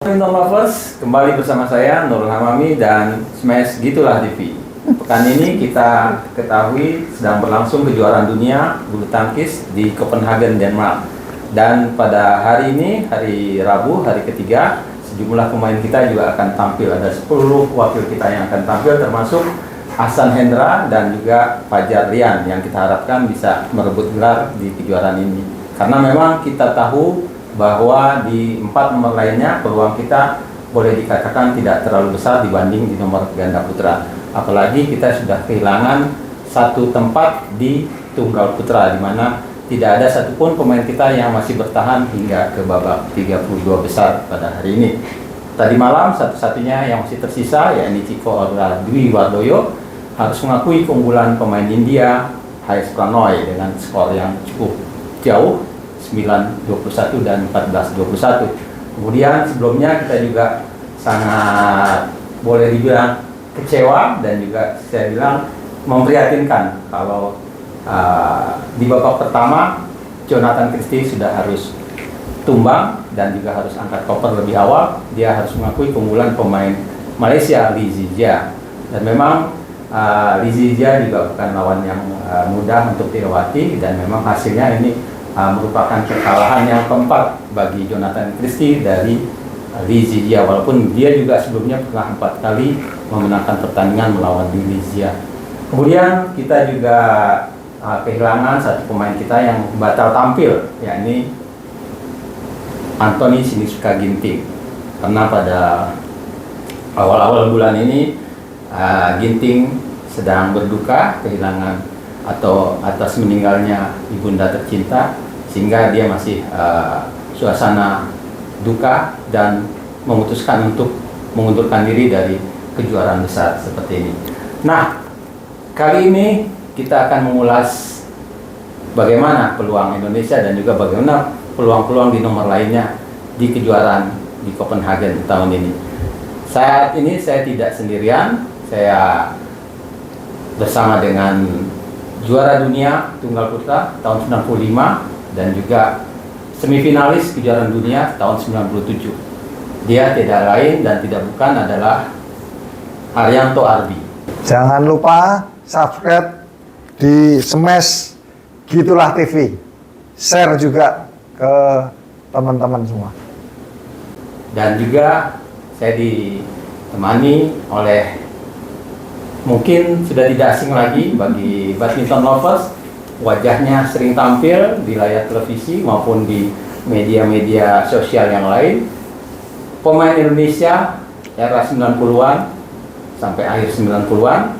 Badminton Lovers, kembali bersama saya Nurul Hamami dan Smash Gitulah TV. Pekan ini kita ketahui sedang berlangsung kejuaraan dunia bulu tangkis di Copenhagen, Denmark. Dan pada hari ini, hari Rabu, hari ketiga, sejumlah pemain kita juga akan tampil. Ada 10 wakil kita yang akan tampil, termasuk Ahsan Hendra dan juga Fajar Rian yang kita harapkan bisa merebut gelar di kejuaraan ini. Karena memang kita tahu bahwa di 4 nomor lainnya peluang kita boleh dikatakan tidak terlalu besar dibanding di nomor ganda putra. Apalagi kita sudah kehilangan satu tempat di tunggal putra, di mana tidak ada satupun pemain kita yang masih bertahan hingga ke babak 32 besar pada hari ini. Tadi malam satu-satunya yang masih tersisa yakni Chiko Dwi Wardoyo harus mengakui keunggulan pemain India Hayesh Pranoy dengan skor yang cukup jauh 9-21 dan 14-21. Kemudian sebelumnya kita juga sangat boleh dibilang kecewa dan juga saya bilang memprihatinkan kalau di babak pertama Jonathan Christie sudah harus tumbang dan juga harus angkat koper lebih awal. Dia harus mengakui keunggulan pemain Malaysia Lee Zijia, dan memang Lee Zijia juga bukan lawan yang mudah untuk dilewati, dan memang hasilnya ini merupakan kekalahan yang keempat bagi Jonathan Christie dari Lee Zijia, walaupun dia juga sebelumnya pernah 4 kali memenangkan pertandingan melawan Lee Zijia. Kemudian kita juga kehilangan satu pemain kita yang batal tampil, yakni Anthony Sinisuka Ginting, karena pada awal-awal bulan ini Ginting sedang berduka kehilangan atau atas meninggalnya ibunda tercinta, sehingga dia masih suasana duka dan memutuskan untuk mengundurkan diri dari kejuaraan besar seperti ini. Nah, kali ini kita akan mengulas bagaimana peluang Indonesia dan juga bagaimana peluang-peluang di nomor lainnya di kejuaraan di Copenhagen tahun ini. Saat ini saya tidak sendirian, saya bersama dengan juara dunia tunggal putra tahun 95 dan juga semifinalis kejuaraan dunia tahun 97. Dia tidak lain dan tidak bukan adalah Haryanto Arbi. Jangan lupa subscribe di Smash Gitulah TV, share juga ke teman-teman semua. Dan juga saya ditemani oleh, mungkin sudah tidak asing lagi bagi badminton lovers, wajahnya sering tampil di layar televisi maupun di media-media sosial yang lain, pemain Indonesia era 90-an sampai akhir 90-an,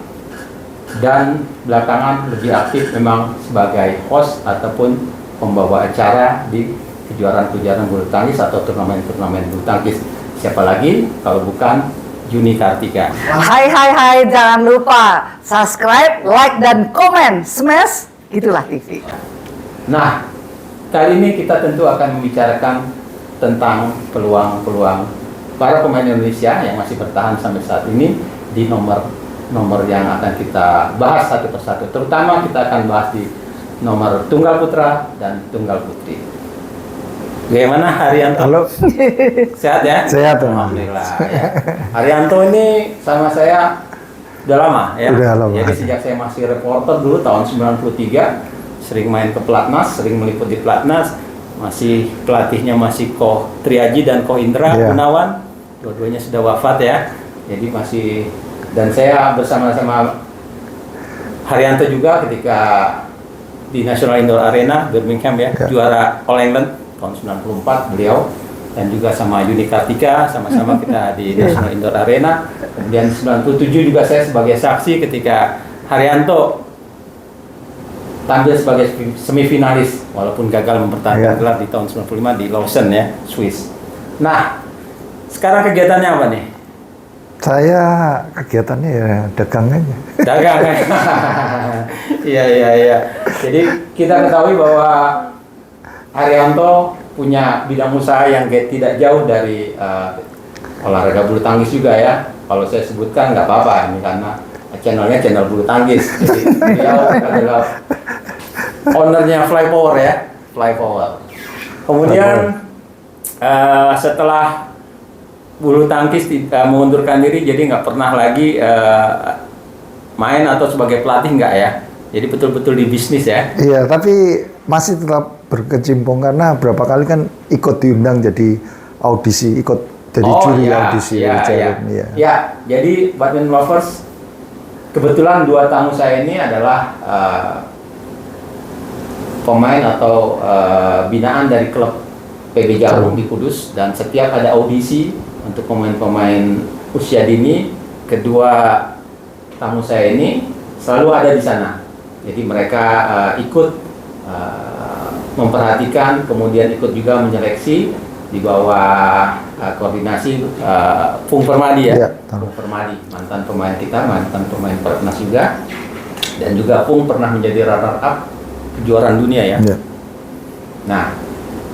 dan belakangan lebih aktif memang sebagai host ataupun pembawa acara di kejuaraan-kejuaraan bulu tangkis atau turnamen-turnamen bulu tangkis. Siapa lagi kalau bukan Juni Kartika. Hai, jangan lupa subscribe, like, dan komen Smash Gitulah TV. Nah, kali ini kita tentu akan membicarakan tentang peluang-peluang para pemain Indonesia yang masih bertahan sampai saat ini di nomor yang akan kita bahas satu persatu. Terutama kita akan bahas di nomor tunggal putra dan tunggal putri. Bagaimana Haryanto? Halo. Sehat ya? Sehat. Alhamdulillah. Ya. Haryanto ini sama saya udah lama ya. Udah lama. Jadi sejak saya masih reporter dulu tahun 93, sering main ke Pelatnas, sering meliput di Pelatnas. Masih pelatihnya masih Ko Triaji dan Ko Indra Gunawan. Dua-duanya sudah wafat ya. Jadi masih, dan saya bersama-sama Haryanto juga ketika di National Indoor Arena Birmingham ya, juara All England tahun 94 beliau, dan juga sama Juni Kartika sama-sama kita di National Indoor Arena. Kemudian 97 juga saya sebagai saksi ketika Haryanto tampil sebagai semifinalis walaupun gagal mempertahankan gelar di tahun 95 di Lausanne ya, Swiss. Nah, sekarang kegiatannya apa nih? Saya kegiatannya ya dagang aja. Dagang kan? Iya. Jadi kita ketahui bahwa Haryanto punya bidang usaha yang tidak jauh dari olahraga bulu tangkis juga ya. Kalau saya sebutkan nggak apa-apa ini karena channelnya channel bulu tangkis. Jadi beliau adalah ownernya Fly Power ya, Fly Power. Kemudian setelah bulu tangkis mengundurkan diri, jadi nggak pernah lagi main atau sebagai pelatih nggak ya? Jadi betul-betul di bisnis ya? Iya, tapi masih tetap berkecimpung karena berapa kali kan ikut diundang jadi audisi, ikut jadi juri audisi ya, Jarum. ya. Ya, jadi Badminton Lovers, kebetulan 2 tamu saya ini adalah pemain atau binaan dari klub PB Jarum di Kudus, dan setiap ada audisi untuk pemain-pemain usia dini, kedua tamu saya ini selalu ada di sana. Jadi mereka ikut memperhatikan, kemudian ikut juga menyeleksi di bawah koordinasi Pung Permadi ya, Pung Permadi, mantan pemain kita, mantan pemain Pernas juga, dan juga Pung pernah menjadi runner-up kejuaraan dunia ya. Nah,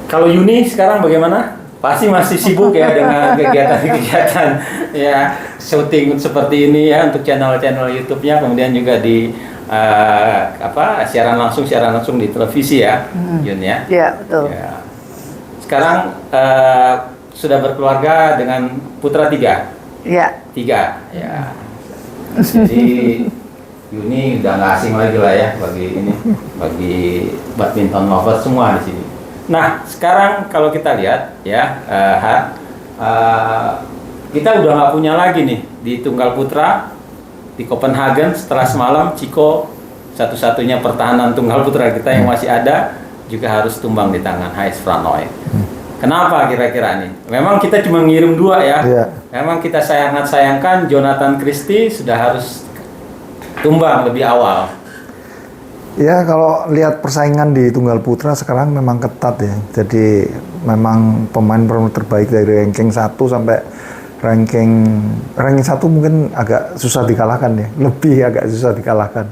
kalau Yuni sekarang bagaimana? Pasti masih sibuk ya dengan kegiatan-kegiatan ya, syuting seperti ini ya untuk channel-channel YouTube-nya, kemudian juga di siaran langsung di televisi ya, Yun ya. Iya, betul. Ya. Sekarang sudah berkeluarga dengan putra 3. Iya. 3 ya. Jadi Yuni udah nggak asing lagi lah ya bagi badminton lovers semua di sini. Nah, sekarang kalau kita lihat ya, kita udah nggak punya lagi nih di tunggal putra di Copenhagen setelah semalam Chico, satu-satunya pertahanan tunggal putra kita yang masih ada, juga harus tumbang di tangan Hayes Franoy. Kenapa kira-kira nih? Memang kita cuma ngirim 2 ya. Memang kita sangat sayangkan Jonathan Christie sudah harus tumbang lebih awal. Ya, kalau lihat persaingan di tunggal putra sekarang memang ketat ya. Jadi memang pemain terbaik dari ranking 1 sampai ranking 1 mungkin agak susah dikalahkan ya. Lebih agak susah dikalahkan.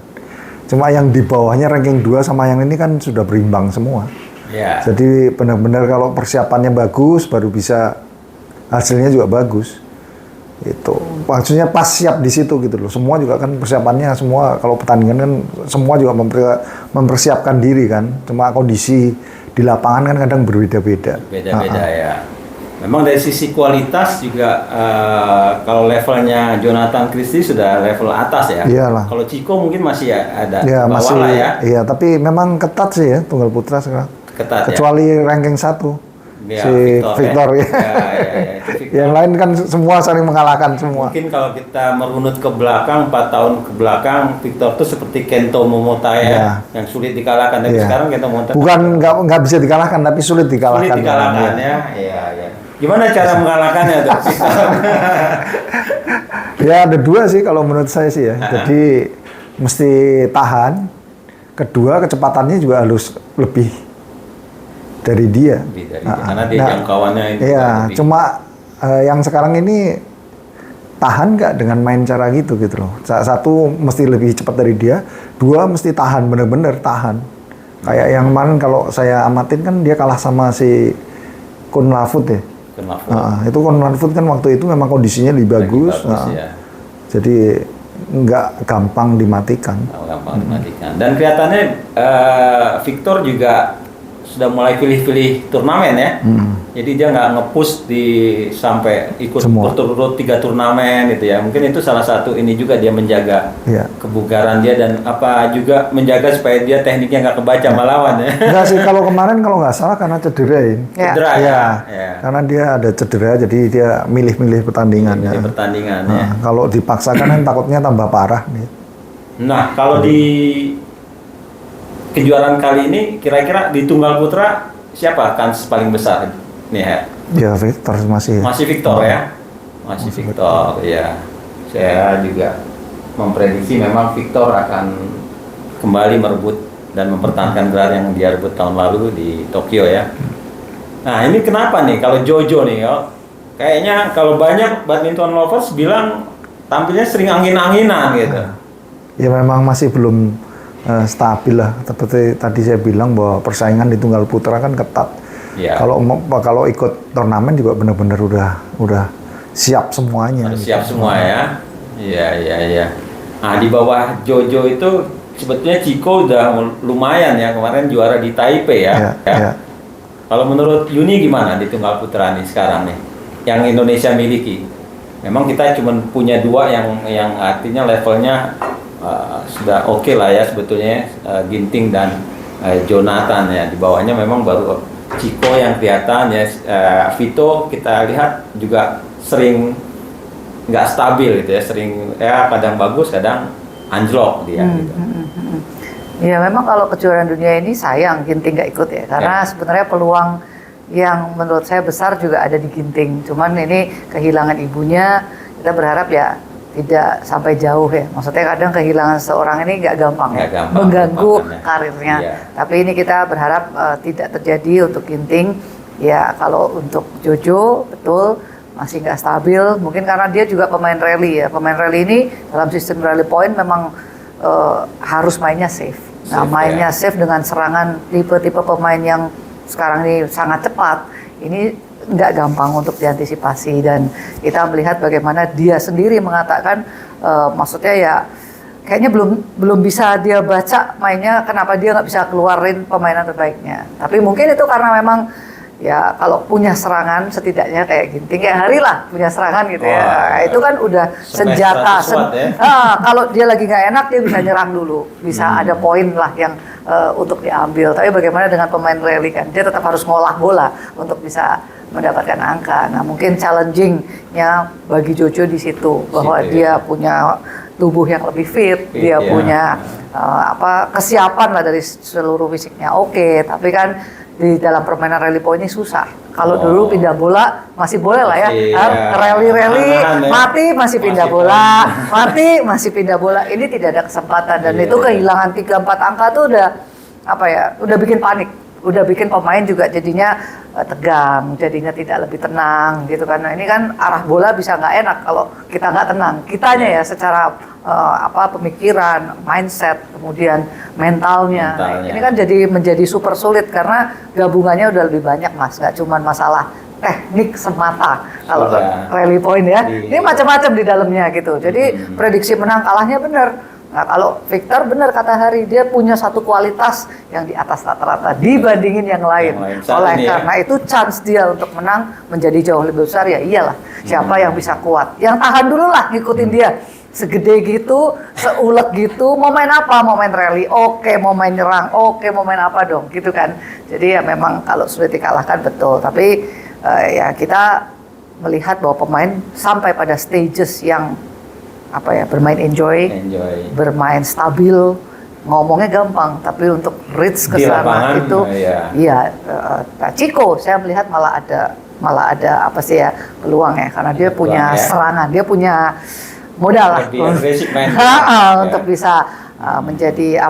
Cuma yang di bawahnya ranking 2 sama yang ini kan sudah berimbang semua. Ya. Jadi benar-benar kalau persiapannya bagus baru bisa hasilnya juga bagus. Itu maksudnya pas siap di situ gitu loh. Semua juga kan persiapannya semua, kalau pertandingan kan semua juga mempersiapkan diri kan. Cuma kondisi di lapangan kan kadang berbeda-beda. Beda-beda ya. Memang dari sisi kualitas juga kalau levelnya Jonathan Christie sudah level atas ya. Iyalah. Kalau Chico mungkin masih ada ya, bawah masih, lah ya. Iya, tapi memang ketat sih ya tunggal putra sekarang. Ketat kecuali ya. Ranking 1. Ya, si Victor ya. Victor. Yang lain kan semua saling mengalahkan semua. Mungkin kalau kita merunut ke belakang 4 tahun ke belakang, Victor tuh seperti Kento Momota ya, yang sulit dikalahkan. Tapi sekarang Kento Momota bukan nggak bisa dikalahkan, tapi sulit dikalahkan. Sulit dikalahkan ya. Iya. Gimana cara mengalahkannya tuh? Ya ada 2 sih kalau menurut saya sih ya. Jadi mesti tahan. Kedua, kecepatannya juga harus lebih dari dia. Karena dia jangkauannya itu. Iya, cuma yang sekarang ini tahan nggak dengan main cara gitu loh. Satu mesti lebih cepat dari dia, 2 mesti tahan, bener-bener tahan. Kayak yang kemarin kalau saya amatin kan dia kalah sama si Kun Lafut ya. Itu Kun Lafut kan waktu itu memang kondisinya lebih bagus. Ya. Jadi nggak gampang dimatikan. Dan kelihatannya Victor juga sudah mulai pilih-pilih turnamen ya. Jadi dia nggak nge-push sampai ikut berturut-turut 3 turnamen gitu ya. Mungkin itu salah satu ini juga dia menjaga kebugaran dia, dan juga menjaga supaya dia tekniknya nggak kebaca melawan ya. Enggak sih, kalau kemarin kalau nggak salah karena cedera ya. Cedera ya. Karena dia ada cedera jadi dia milih-milih pertandingan. Kalau dipaksakan kan takutnya tambah parah nih. Nah, kalau di kejuaraan kali ini kira-kira di tunggal putra siapa kans paling besar nih ya? Ya Victor masih Victor ya, masih Victor ya. Saya juga memprediksi memang Victor akan kembali merebut dan mempertahankan gelar yang dia rebut tahun lalu di Tokyo ya. Nah ini kenapa nih kalau Jojo nih kayaknya kalau banyak badminton lovers bilang tampilnya sering angin-anginan gitu. Ya memang masih belum stabil lah. Seperti tadi saya bilang bahwa persaingan di tunggal putra kan ketat. Kalau ikut turnamen juga benar-benar udah siap semuanya. Siap semua ya. Iya. Nah di bawah Jojo itu sebetulnya Chico udah lumayan ya, kemarin juara di Taipei ya. Kalau menurut Yuni gimana di tunggal putra nih sekarang nih? yang Indonesia miliki. Memang kita cuma punya 2 yang artinya levelnya sudah oke lah ya sebetulnya, Ginting dan Jonathan ya. Di bawahnya memang baru Chico yang kelihatan ya. Vito kita lihat juga sering nggak stabil gitu ya, sering ya kadang bagus kadang anjlok dia gitu. Ya memang kalau kejuaraan dunia ini sayang Ginting nggak ikut ya, karena sebenarnya peluang yang menurut saya besar juga ada di Ginting. Cuman ini kehilangan ibunya, kita berharap ya tidak sampai jauh ya. Maksudnya kadang kehilangan seorang ini nggak gampang ya, mengganggu karirnya. Tapi ini kita berharap tidak terjadi untuk Ginting. Ya kalau untuk Jojo betul masih nggak stabil, mungkin karena dia juga pemain rally ya. Pemain rally ini dalam sistem rally point memang harus mainnya safe. Nah mainnya safe dengan serangan tipe-tipe pemain yang sekarang ini sangat cepat. Ini nggak gampang untuk diantisipasi, dan kita melihat bagaimana dia sendiri mengatakan maksudnya ya kayaknya belum bisa dia baca mainnya, kenapa dia nggak bisa keluarin pemainan terbaiknya. Tapi mungkin itu karena memang ya kalau punya serangan setidaknya kayak Ginting kayak Hari lah punya serangan gitu ya. Nah, itu kan udah senjata. Kalau dia lagi nggak enak dia bisa nyerang dulu, bisa ada poin lah yang untuk diambil. Tapi bagaimana dengan pemain rally kan, dia tetap harus ngolah bola untuk bisa mendapatkan angka. Nah mungkin challengingnya bagi Jojo di situ bahwa dia punya tubuh yang lebih fit, dia punya kesiapan lah dari seluruh fisiknya. Oke, tapi kan di dalam permainan rally point ini susah. Kalau dulu pindah bola masih boleh lah ya, rally mati masih pindah bola, mati masih pindah bola. Ini tidak ada kesempatan, dan itu kehilangan 3-4 angka tuh udah bikin panik. Udah bikin pemain juga jadinya tegang, jadinya tidak lebih tenang gitu kan. Nah, ini kan arah bola bisa nggak enak kalau kita nggak tenang. Kitanya ya secara pemikiran, mindset, kemudian mentalnya. Ini kan menjadi super sulit karena gabungannya udah lebih banyak Mas, nggak cuma masalah teknik semata kalau rally point ya. Ini macam-macam di dalamnya gitu. Jadi prediksi menang kalahnya benar. Nah, kalau Victor benar kata Hari, dia punya satu kualitas yang di atas rata-rata dibandingin yang lain. Oleh karena itu chance dia untuk menang menjadi jauh lebih besar ya iyalah. Siapa yang bisa kuat? Yang tahan dulu lah ngikutin dia. Segede gitu, seulek gitu, mau main apa? Mau main rally? Oke, mau main nyerang? Oke, mau main apa dong? Gitu kan. Jadi ya memang kalau sulit dikalahkan betul. Tapi ya kita melihat bahwa pemain sampai pada stages yang bermain enjoy, bermain stabil, ngomongnya gampang, tapi untuk reach ke sana itu, Chico saya melihat malah ada peluang ya, karena dia punya serangan, dia punya modal lah untuk bisa menjadi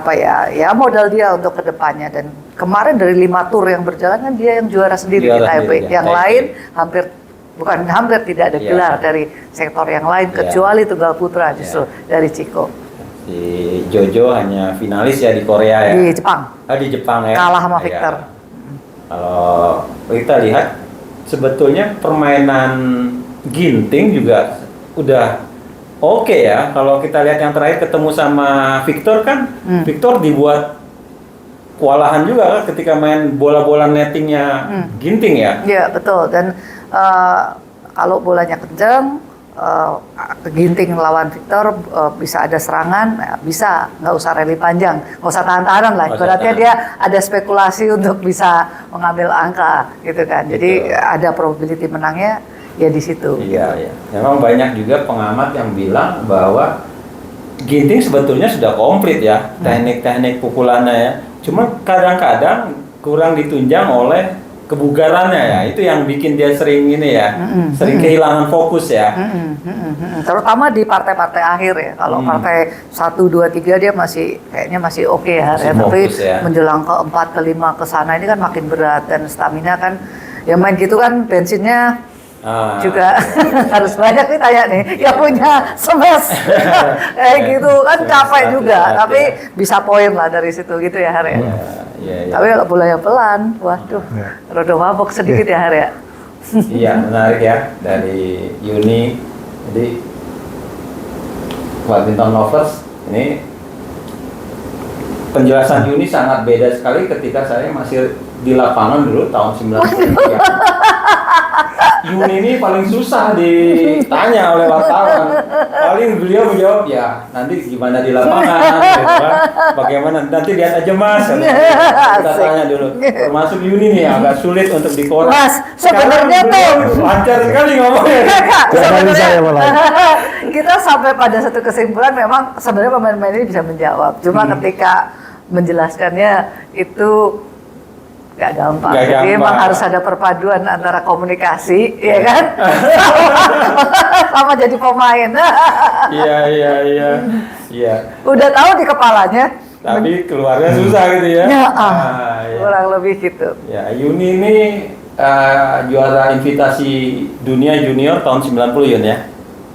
modal dia untuk kedepannya. Dan kemarin dari 5 tour yang berjalan kan dia yang juara sendiri di Taipei, yang lain hampir tidak ada gelar dari sektor yang lain kecuali tunggal putra justru dari Chico. Si Jojo hanya finalis ya di Korea ya. Di Jepang. Di Jepang ya. Kalah sama Victor. Kalau kita lihat sebetulnya permainan Ginting juga udah oke ya. Kalau kita lihat yang terakhir ketemu sama Victor kan, Victor dibuat kewalahan juga kan ketika main bola-bola nettingnya Ginting ya. Iya betul, dan kalau bolanya kenceng, Ginting lawan Victor bisa ada serangan, bisa nggak usah rally panjang, nggak usah tahan-tahanan lah. Ibaratnya dia ada spekulasi untuk bisa mengambil angka, gitu kan. Jadi ada probability menangnya ya di situ. Iya. Memang banyak juga pengamat yang bilang bahwa Ginting sebetulnya sudah komplit ya teknik-teknik pukulannya ya. Cuma kadang-kadang kurang ditunjang oleh kebugarannya ya, itu yang bikin dia sering sering kehilangan fokus ya. Terutama di partai-partai akhir ya. Kalau partai 1, 2, 3 dia kayaknya masih oke ya. Tapi menjelang ke 4, ke 5 ke sana ini kan makin berat, dan stamina kan ya main gitu kan bensinnya juga harus banyak nih tanya nih yang punya smash kayak gitu kan capek juga, tapi bisa poin lah dari situ gitu ya Har ya. Tapi kalau bolanya pelan, waduh, rada mabok sedikit ya Har ya. Iya, menarik ya dari Yuni. Jadi badminton lovers ini penjelasan Yuni sangat beda sekali ketika saya masih di lapangan dulu tahun 93. Yuni ini paling susah ditanya oleh wartawan. Paling beliau menjawab ya nanti gimana di lapangan, gitu kan. Bagaimana nanti lihat aja Mas. Kita tanya dulu. Termasuk Yuni nih agak sulit untuk dikoreksi. Mas, sebenarnya tuh lancar sekali ngomongnya. Kak, Dari saya malah. kita sampai pada satu kesimpulan memang sebenarnya pemain-pemain ini bisa menjawab. Cuma ketika menjelaskannya itu nggak gampang. Nggak Jadi gampang. emang harus ada perpaduan antara komunikasi, ya kan? Sama jadi pemain. Iya. Udah tahu di kepalanya. Tapi keluarnya susah gitu ya. Ya, Ya. kurang lebih gitu. Ya, Yuni ini juara invitasi dunia junior tahun 90 Yun ya.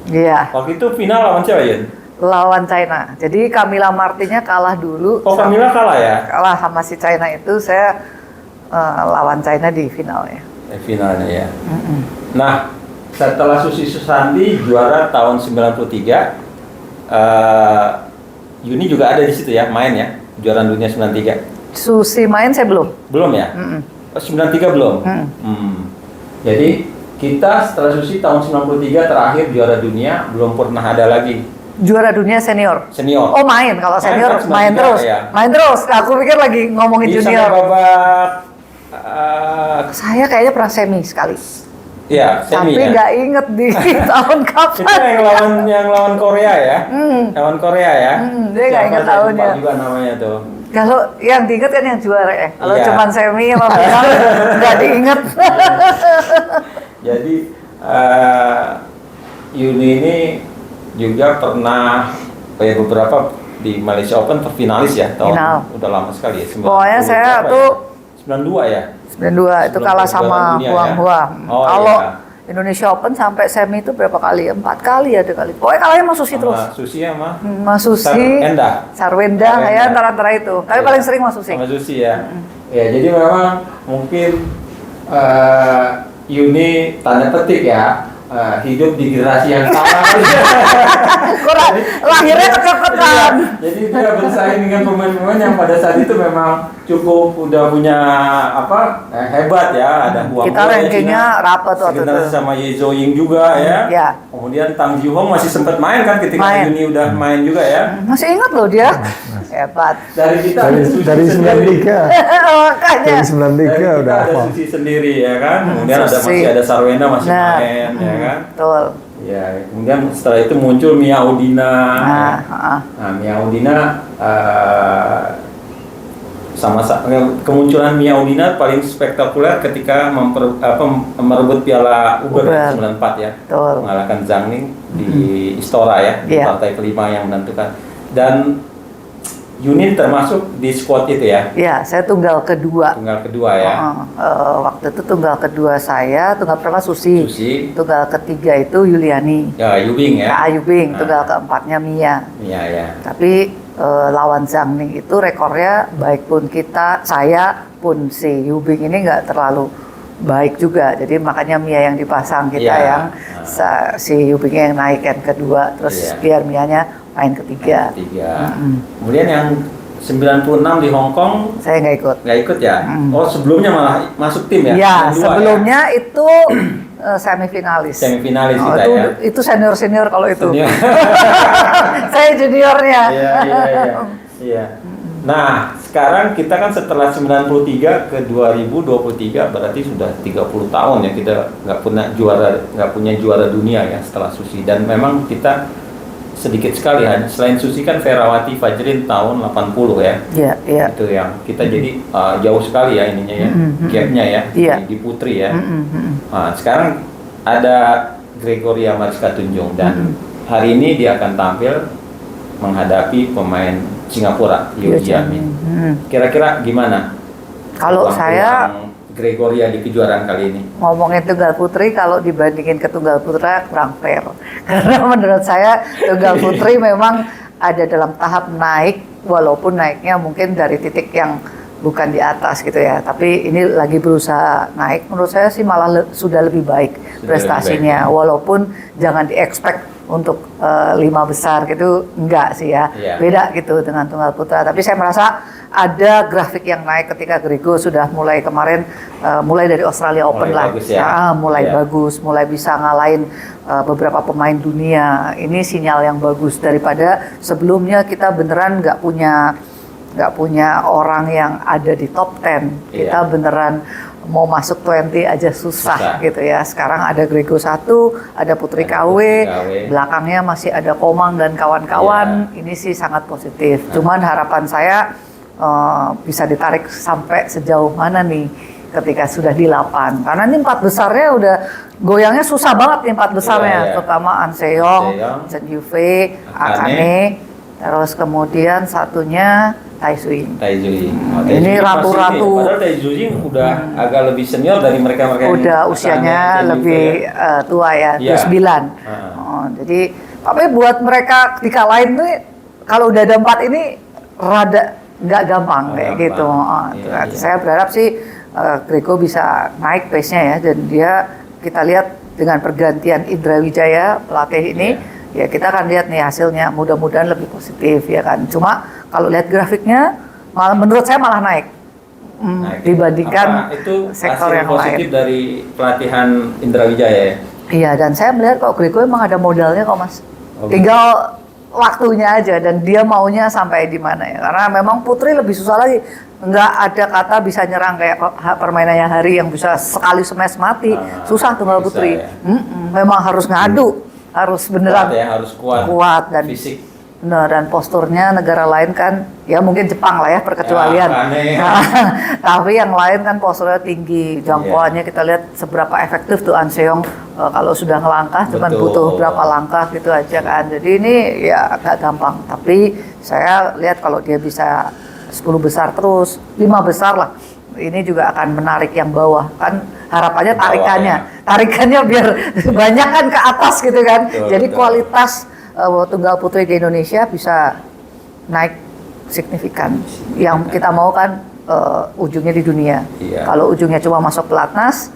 Iya, Waktu itu final lawan siapa Yun? lawan China. Jadi Camilla Martinnya kalah dulu. Oh, Camilla kalah ya? Kalah sama si China itu, saya lawan China di finalnya. Finalnya ya. Nah, setelah Susi Susanti juara tahun 93, Yuni juga ada di situ ya, main ya, juara dunia 93. Susi main saya belum. Belum ya? Oh, 93 belum? Jadi, kita setelah Susi tahun 93 terakhir juara dunia, belum pernah ada lagi Juara dunia senior. senior. Oh main, kalau Main senior kan main 93 terus, ya. main terus. Aku pikir lagi ngomongin Jadi junior. sampai babak, Saya kayaknya pernah semi sekali. ya, semi Tapi ya. nggak inget di tahun Itu kapan. yang lawan Korea ya, lawan Korea ya. Dia nggak ingat Siapa, saya lupa tahunnya. juga namanya tuh. Kalau yang diinget kan yang juara ya. Kalau Iya. cuman semi sama final nggak diinget. Jadi Yuni ini juga pernah beberapa di Malaysia Open terfinalis ya tahun Final. udah lama sekali ya. 90 Pokoknya saya berapa tuh ya? 92 ya. 92 itu Sebelum kalah kejuaraan sama dunia Huang ya? Hua. Oh, Kalau iya. Indonesia Open sampai semi itu berapa kali? 4 kali ada kali. Pokoknya kalahnya sama Susi terus. Sama Susi sama Mas Susi, Sarwenda. Sarwenda, Sarwenda. ya antara itu. Tapi Iya. paling sering Mas Susi. Sama Susi ya. Ya, jadi memang mungkin Yuni tanda petik ya hidup di generasi yang sama. Kurang lahirnya kecepatan. Jadi dia bersaing dengan pemain-pemain yang pada saat itu memang cukup udah punya hebat ya. Ada Huang Kita Hua ya, rankingnya Cina. rapat waktu Segenerasi itu. sama Ye Zhou-ying juga ya. Ya. Kemudian Tang Ji-hong masih sempat main kan ketika Main. Yuni udah main juga ya. Masih ingat loh dia. Hebat. Dari kita ada Susi Dari sendiri. 93. Makanya. Dari 93 Dari kita udah ada hafal. Susi sendiri ya kan. Kemudian Susi. masih ada Sarwenda masih Nah, main ya kan. Betul. Ya, kemudian setelah itu muncul Mia Udina. Nah, Nah, Mia Udina kemunculan Mia Udina paling spektakuler ketika merebut Piala Uber Uber. 94 ya. betul. Mengalahkan Zhang Ning di Istora ya, di Iya. partai kelima yang menentukan. Dan Yuni termasuk di squad itu ya, Ya, saya tunggal kedua. tunggal kedua ya. Waktu itu tunggal kedua saya, tunggal pertama Susi. Susi, Tunggal ketiga itu Yuliani. ya Yubing ya. Kak Ayu Bing, Nah. tunggal keempatnya Mia. Iya ya. Tapi lawan Zhang Ning itu rekornya baik pun saya pun si Yubing ini nggak terlalu baik juga. Jadi makanya Mia yang dipasang kita Iya. yang si Yubing yang naik yang kedua, terus Iya. biar Mianya main ketiga. Tiga. Kemudian yang 96 di Hong Kong Saya nggak ikut. nggak ikut ya? Oh sebelumnya malah masuk tim ya? Ya, 92 sebelumnya itu semifinalis. Semifinalis Oh, kita itu, ya. itu senior kalau itu. Senior. Saya juniornya. Iya. Nah, sekarang kita kan setelah 93 ke 2023 berarti sudah 30 tahun ya kita nggak punya juara dunia ya setelah Susi, dan memang kita sedikit sekali hanya selain Susi kan Ferawati Fajrin tahun 80 ya. Iya, iya. Itu yang kita jadi jauh sekali ya ininya ya, gapnya ya Iya. di putri ya. Nah, sekarang ada Gregoria Mariska Tunjung dan hari ini dia akan tampil menghadapi pemain Singapura, Yeo Jia Min. Kira-kira gimana? Kalau saya peluang Gregoria di kejuaraan kali ini? ngomongin tunggal putri, kalau dibandingin ke tunggal putra kurang fair. Karena menurut saya tunggal putri memang ada dalam tahap naik, walaupun naiknya mungkin dari titik yang bukan di atas gitu ya. Tapi ini lagi berusaha naik. Menurut saya sih malah sudah lebih baik prestasinya. Walaupun jangan di-expect untuk 5 besar gitu, enggak sih ya. Beda gitu dengan tunggal putra. Tapi saya merasa ada grafik yang naik ketika Grego sudah mulai kemarin, mulai dari Australia Open lah. Bagus ya? Mulai bagus, mulai bisa ngalahin beberapa pemain dunia. Ini sinyal yang bagus daripada sebelumnya kita beneran nggak punya orang yang ada di top 10. Kita beneran mau masuk 20 aja susah gitu ya. Sekarang ada Grego 1, ada Putri KW, belakangnya masih ada Komang dan kawan-kawan. Ini sih sangat positif. Cuman harapan saya bisa ditarik sampai sejauh mana nih ketika sudah di 8. Karena ini 4 besarnya udah goyangnya susah banget nih 4 besarnya. Terutama An Seong, Chen Yufei, Akane, terus kemudian satunya Tai Tzu-ying. Ini ratu-ratu. Padahal Tai Tzu-ying udah agak lebih senior dari mereka-mereka yang udah usianya lebih tua ya, 29. Jadi tapi buat mereka dikalahin tuh kalau udah ada 4 ini rada nggak gampang kayak gitu. Saya berharap sih Grego bisa naik pace-nya ya, dan dia kita lihat dengan pergantian Indra Wijaya pelatih ini. Ya kita akan lihat nih hasilnya, mudah-mudahan lebih positif ya kan. Cuma kalau lihat grafiknya malah menurut saya malah naik dibandingkan itu sektor yang positif lain. dari pelatihan Indra Wijaya ya? Iya, dan saya melihat kok Grego emang ada modalnya kok Mas. Tinggal waktunya aja dan dia maunya sampai di mana ya. Karena memang Putri lebih susah lagi. Nggak ada kata bisa nyerang kayak permainannya Hari yang bisa sekali smash mati. Susah tunggal Putri. Ya. Memang harus ngadu. Harus beneran harus kuat dan fisik. Benar, dan posturnya negara lain kan ya mungkin Jepang lah ya perkecualian. Tapi yang lain kan posturnya tinggi, jangkauannya kita lihat seberapa efektif tuh An Seong kalau sudah ngelangkah cuman butuh berapa langkah gitu aja kan. Jadi ini ya agak gampang, tapi saya lihat kalau dia bisa 10 besar terus 5 besar lah, ini juga akan menarik yang bawah kan. Harapannya tarikannya biar banyak kan ke atas gitu kan. Jadi kualitas tunggal putri di Indonesia bisa naik signifikan. Yang kita mau kan ujungnya di dunia. Kalau ujungnya cuma masuk pelatnas,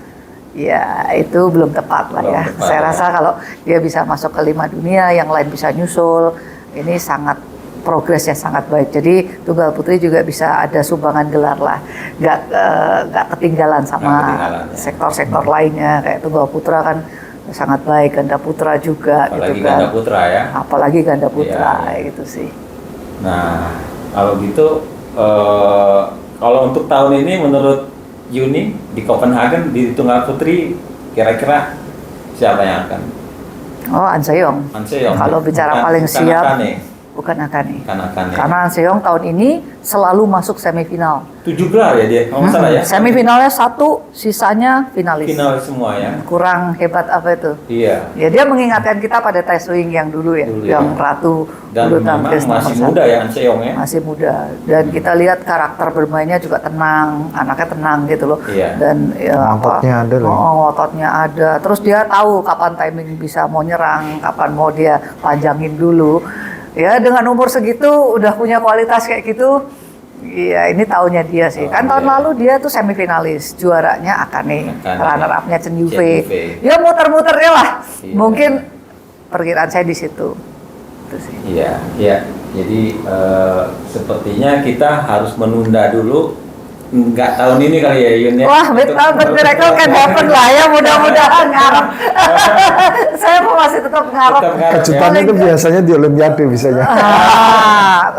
ya itu belum tepat lah ya. Saya rasa kalau dia bisa masuk ke 5 dunia, yang lain bisa nyusul, ini sangat progresnya sangat baik. Jadi tunggal putri juga bisa ada sumbangan gelar lah, nggak ketinggalan sama sektor-sektor lainnya. Kayak tunggal putra kan sangat baik, ganda putra juga apalagi gitu kan. Ganda putra ya. Apalagi ganda putra gitu sih. Nah kalau gitu kalau untuk tahun ini menurut Yuni di Copenhagen di tunggal putri kira-kira siapa yang akan? An Seong. Kalau bicara paling siap. Bukan Akane. Karena An Seong tahun ini selalu masuk semifinal. 7 gelar ya dia, kalau salah ya. Semifinalnya 1, sisanya finalis. Final semua ya. Kurang hebat apa itu? Iya. Ya dia mengingatkan kita pada Tai Tzu-ying yang dulu ya, yang ratu bulu tangkis masih muda ya An Seong ya. Masih muda. Dan kita lihat karakter bermainnya juga tenang, anaknya tenang gitu loh. Iya. Dan ya, ototnya ada loh. Ototnya ada. Terus dia tahu kapan timing bisa mau nyerang, kapan mau dia panjangin dulu. Ya dengan umur segitu udah punya kualitas kayak gitu, ya ini tahunnya dia sih. Kan tahun lalu dia tuh semifinalis, juaranya Akane, runner up-nya Chen Yufei. Ya muter-muternya lah. Mungkin perkiraan saya di situ. Itu sih. Iya. Jadi sepertinya kita harus menunda dulu. Enggak tahun ini kali ya Yun ya. Wah, miracle can happen lah ya, mudah-mudahan ngarep. Saya masih tetap ngarep. Kejutan itu biasanya di Olimpiade bisanya.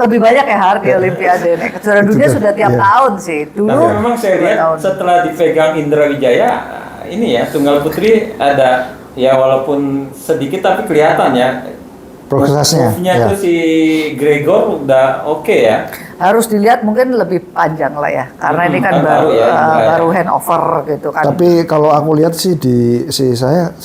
Lebih banyak ya Har di Olimpiade nih. Kejuaraan dunia sudah tiap tahun sih. Dulu. Tapi memang saya lihat setelah dipegang Indra Wijaya, ini ya tunggal putri ada ya walaupun sedikit tapi kelihatan ya. Prosesnya. Move-nya tuh si Gregor udah oke ya. Harus dilihat mungkin lebih panjang lah ya, karena ini kan baru handover gitu kan. Tapi kalau aku lihat sih saya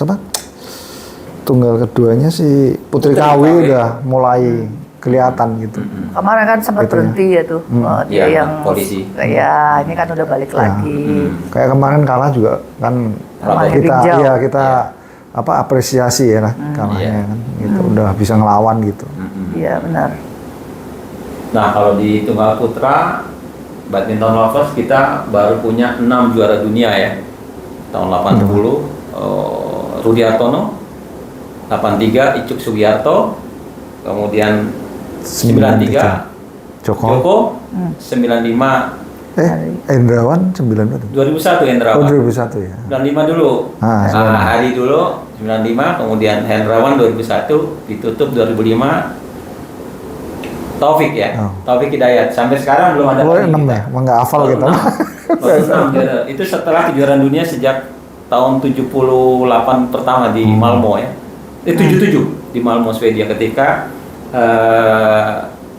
tunggal keduanya si Putri KW udah mulai kelihatan gitu. Kemarin kan sempat berhenti ya tuh, dia yang polisi. Ya ini kan udah balik lagi. Kayak kemarin kalah juga kan kita apresiasi ya lah kalahnya kan, gitu udah bisa ngelawan gitu. Iya benar. Nah kalau di tunggal putra badminton lovers kita baru punya 6 juara dunia ya. Tahun 80 Rudi Hartono, 83 Icuk Sugiarto, kemudian 93 Joko, 95 Hendrawan 91. 2001 Hendrawan. Oh 2001 ya. 95 dulu. Hari dulu 95, kemudian Hendrawan 2001, ditutup 2005 Taufik ya. Taufik Hidayat. Sampai sekarang belum ada lagi. 6 ya. Emang nggak hafal kita. Baru 6. Itu setelah kejuaraan dunia sejak tahun 78 pertama di Malmo ya. 77 di Malmo Swedia ketika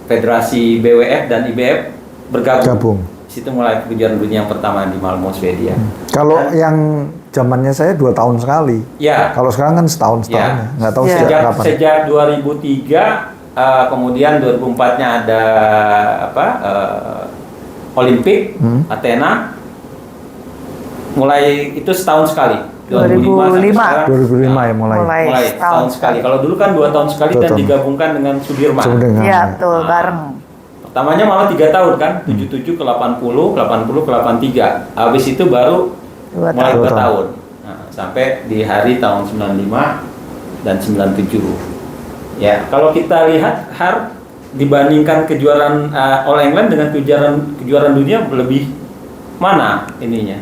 Federasi BWF dan IBF bergabung. Situ mulai kejuaraan dunia yang pertama di Malmo Swedia. Kalau yang zamannya saya 2 tahun sekali. Ya. Kalau sekarang kan setahun ya. Nggak tahu sejak kapan. Sejak 2003 kemudian 2004-nya ada Olimpik Athena. Mulai itu setahun sekali. 2005 ya mulai setahun sekali. Kalau dulu kan 2 tahun sekali dan digabungkan dengan Sudirman. Iya, betul, bareng. Pertamanya malah 3 tahun kan, 77 ke 80, 80 ke 83. Habis itu baru mulai 2 tahun. Nah, sampai di hari tahun 95 dan 97. Ya, kalau kita lihat dibandingkan kejuaraan All England dengan kejuaraan dunia lebih mana ininya?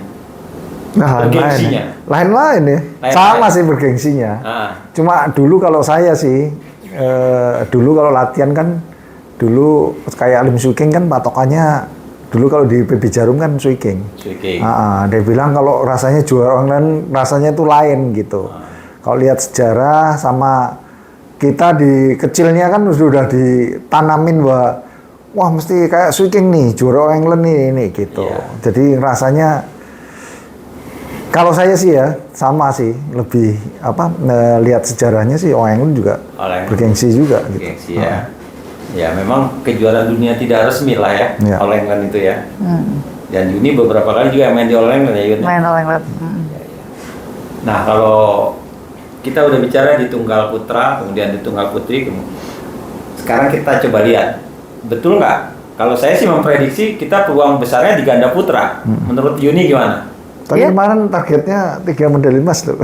Nah, lain-lain ya. Sama sih bergengsinya. Cuma dulu kalau saya sih, dulu kalau latihan kan, dulu kayak Lim Swee King kan patokannya, dulu kalau di PB Jarum kan Swee King. Dia bilang kalau rasanya juara online rasanya itu lain gitu. Kalau lihat sejarah sama kita di kecilnya kan sudah ditanamin bahwa wah mesti kayak Swee King nih, juara England ini gitu. Jadi rasanya kalau saya sih ya sama sih, lebih lihat sejarahnya sih All England juga bergengsi juga gitu. Bergengsi ya. Ya memang kejuaraan dunia tidak resmi lah ya, All England itu ya. Dan Yuni beberapa kali juga main di All England ya Yuni. Main All England. Nah kalau kita udah bicara di tunggal putra, kemudian di tunggal putri, sekarang kita coba lihat, betul nggak? Kalau saya sih memprediksi kita peluang besarnya di ganda putra. Menurut Yuni gimana? Tapi kemarin targetnya 3 medali emas loh.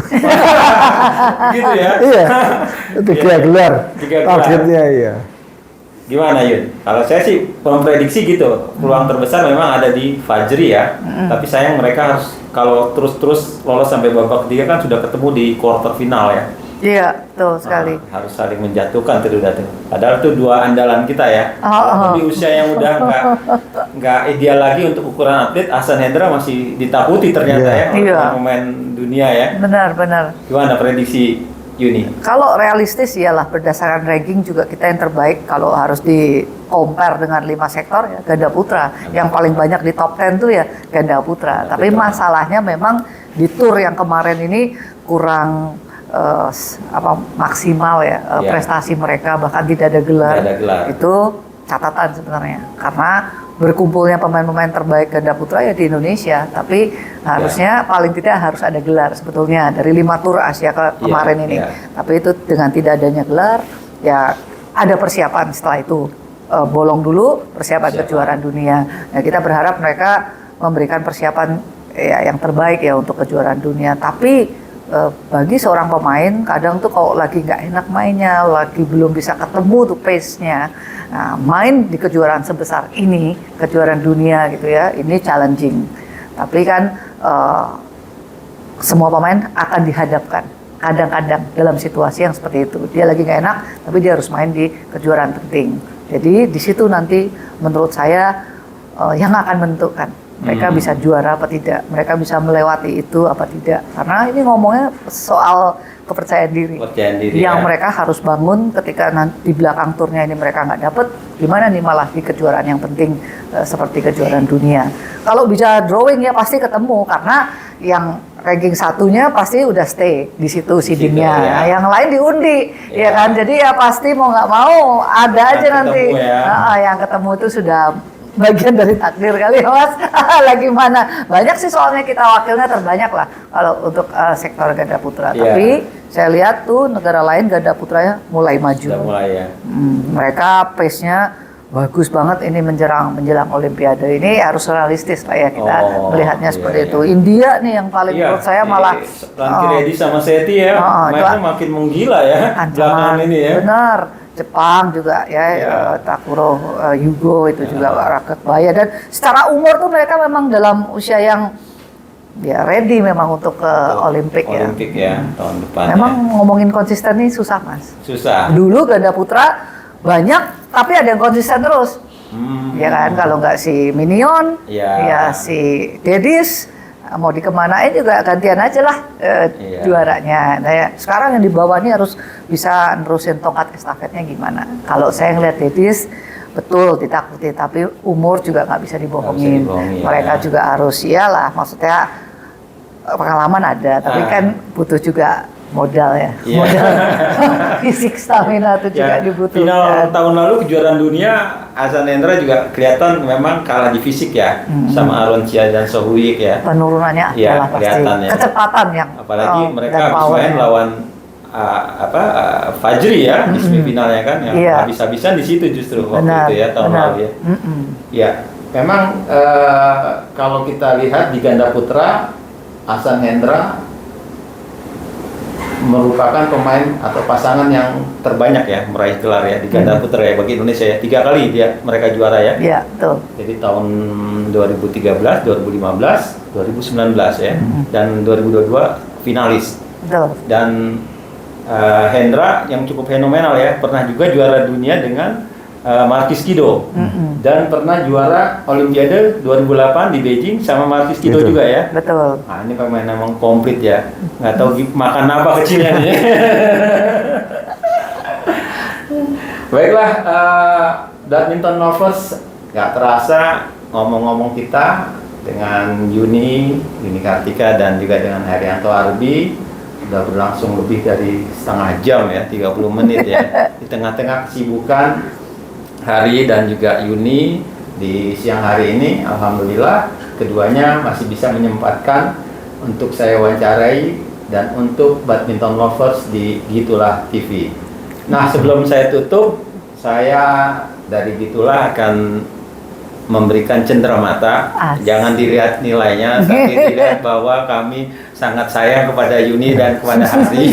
Gitu ya? Iya, 3 gelar. Targetnya iya. Gimana Yun? Kalau saya sih memprediksi gitu, peluang terbesar memang ada di Fajri ya. Tapi sayang mereka harus kalau terus lolos sampai babak ketiga kan sudah ketemu di quarter final ya. Iya, betul sekali. Harus saling menjatuhkan tuh. Padahal itu 2 andalan kita ya. Di usia yang udah nggak ideal lagi untuk ukuran atlet, Ahsan Hendra masih ditakuti ternyata ya oleh pemain dunia ya. Benar. Gimana prediksi Yuni? Kalau realistis iyalah berdasarkan ranking juga kita yang terbaik kalau harus di compare dengan 5 sektor ya ganda putra. Yang paling banyak di top 10 tuh ya ganda putra. Tapi masalahnya memang di tour yang kemarin ini kurang maksimal ya prestasi mereka, bahkan tidak ada gelar. Itu catatan sebenarnya karena berkumpulnya pemain-pemain terbaik ganda putra ya di Indonesia, tapi harusnya paling tidak harus ada gelar sebetulnya dari 5 tur Asia kemarin ini. Tapi itu dengan tidak adanya gelar ya ada persiapan setelah itu, bolong dulu persiapan kejuaraan dunia. Nah, kita berharap mereka memberikan persiapan yang terbaik ya untuk kejuaraan dunia. Tapi bagi seorang pemain kadang tuh kalau lagi nggak enak mainnya, lagi belum bisa ketemu tuh pace-nya, nah, main di kejuaraan sebesar ini, kejuaraan dunia gitu ya, ini challenging. Tapi kan semua pemain akan dihadapkan kadang-kadang dalam situasi yang seperti itu. Dia lagi nggak enak, tapi dia harus main di kejuaraan penting. Jadi di situ nanti menurut saya yang akan menentukan mereka bisa juara apa tidak, mereka bisa melewati itu apa tidak. Karena ini ngomongnya soal kepercayaan diri yang mereka harus bangun ketika nanti di belakang turnya ini mereka nggak dapet, gimana nih malah di kejuaraan yang penting seperti kejuaraan dunia. Kalau bisa drawing ya pasti ketemu, karena yang ranking satunya pasti udah stay di situ seedingnya, yang lain diundi, ya kan. Jadi ya pasti mau nggak mau ada aja nanti yang ketemu itu sudah bagian dari takdir kali ya Mas. Lagi mana? Banyak sih soalnya kita wakilnya terbanyak lah kalau untuk sektor ganda putra. Tapi saya lihat tuh negara lain ganda putranya mulai maju. Sudah mulai ya. Mereka pace-nya bagus banget ini menjelang Olimpiade. Ini harus realistis lah ya kita melihatnya seperti itu. India nih yang paling menurut saya malah Ranki Reddy sama Seti ya, mainnya makin menggila ya belakangan ini ya. Benar. Jepang juga ya, Takuro Yugo itu juga raket-baya, dan secara umur tuh mereka memang dalam usia yang ya ready memang untuk ke Olimpik ya. Olimpik ya tahun depan. Memang ngomongin konsisten nih susah Mas. Susah. Dulu ganda putra banyak tapi ada yang konsisten terus. Ya kan, kalau nggak si Minion, ya si Dedis, mau dikemanain juga gantian aja lah juaranya. Nah, ya, sekarang yang di bawah ini harus bisa nerusin tongkat estafetnya gimana. Kalau saya ngeliat Dedis, betul ditakuti, tapi umur juga nggak bisa dibohongin. Mereka juga harus, iyalah, maksudnya pengalaman ada, tapi kan butuh juga modal ya. Modal fisik, stamina itu juga dibutuhkan. Final tahun lalu kejuaraan dunia, Ahsan Hendra juga kelihatan memang kalah di fisik ya, sama Aaron Chia dan Sohuyik ya. Penurunannya adalah pasti kecepatan yang apalagi mereka habis main lawan Fajri ya di semifinalnya kan, yang habis-habisan di situ justru waktu itu ya tahun lalu ya. Ya, memang kalau kita lihat di ganda putra, Ahsan Hendra merupakan pemain atau pasangan yang terbanyak ya meraih gelar ya di ganda putra ya bagi Indonesia ya. 3 kali mereka juara ya. Iya, betul. Jadi tahun 2013, 2015, 2019 ya, dan 2022 finalis. Betul. Dan Hendra yang cukup fenomenal ya, pernah juga juara dunia dengan Markis Kido, dan pernah juara Olimpiade 2008 di Beijing sama Markis Kido juga ya. Betul. Nah, ini pemain memang komplit ya. Nggak tahu makan apa kecilnya nih. Baiklah, badminton lovers, nggak terasa ngomong-ngomong kita dengan Yuni Kartika dan juga dengan Herianto Arbi sudah berlangsung lebih dari setengah jam ya, 30 menit ya. Di tengah-tengah kesibukan Hari dan juga Yuni di siang hari ini, alhamdulillah keduanya masih bisa menyempatkan untuk saya wawancarai dan untuk badminton lovers di Gitulah TV. Nah, sebelum saya tutup, saya dari Gitulah akan memberikan cenderamata. Jangan dilihat nilainya, tapi dilihat bahwa kami sangat sayang kepada Yuni dan kepada Hari.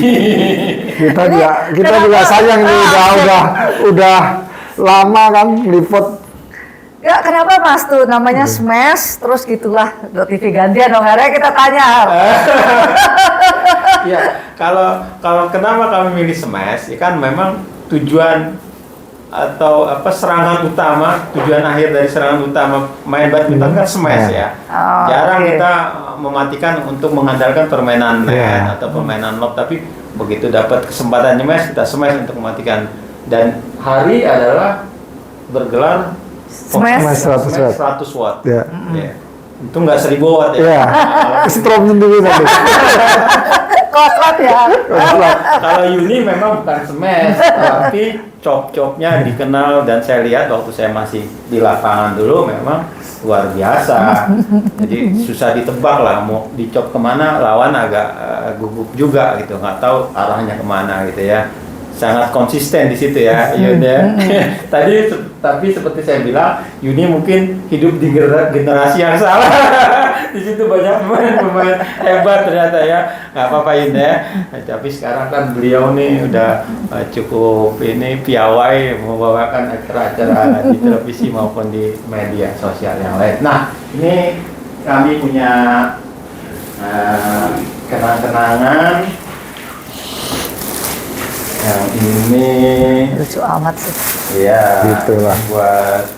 kita juga sayang nih, udah lama kan liput. Ya, kenapa Mas tuh namanya Smash terus Gitulah TV gantian dong, akhirnya kita tanya. Ya, kalau kenapa kami milih Smash, ya kan memang tujuan atau serangan utama, tujuan akhir dari serangan utama main badminton kan Smash ya. Jarang kita mematikan untuk mengandalkan permainan net atau permainan lob, tapi begitu dapat kesempatan kita Smash untuk mematikan. Dan Hari adalah bergelar Smash 100 watt. Ya. Itu nggak 1000 watt ya. Strom sendiri tadi. Koslet ya. Kalau Yuni memang bukan Smash, tapi chop-chopnya dikenal, dan saya lihat waktu saya masih di lapangan dulu memang luar biasa. Jadi susah ditebak lah, mau dicop kemana lawan agak gugup juga gitu, nggak tahu arahnya kemana gitu ya. Sangat konsisten di situ ya, Yuni ya. Tapi seperti saya bilang, Yuni mungkin hidup di generasi yang salah. Di situ banyak pemain hebat ternyata ya. Nggak apa-apa Yuni ya. Tapi sekarang kan beliau nih udah cukup piawai membawakan acara-acara di televisi maupun di media sosial yang lain. Nah, ini kami punya kenang-kenangan. Yang ini lucu amat sih. Iya, gitulah buat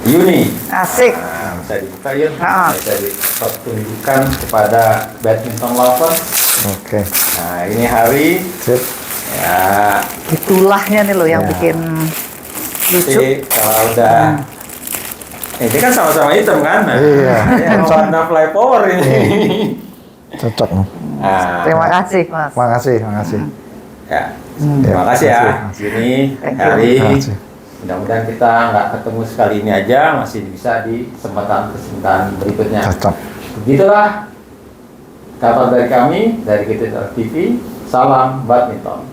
Yuni. Asik. Nah, bisa dibuka ya. Bisa ditunjukkan kepada badminton lover. Oke. Nah, ini Hari. Sip. Ya. Gitulahnya nih loh yang bikin lucu. Jadi, kalau udah ini kan sama-sama hitam kan? Nah, iya. Warna fly power ini. Cocok. Nah, terima kasih Mas. Makasih. Ya, terima kasih ya, Yuni, Hari. Mudah-mudahan kita nggak ketemu sekali ini aja, masih bisa di kesempatan berikutnya. Cocok. Begitulah kabar dari kami dari Gitulah TV. Salam badminton.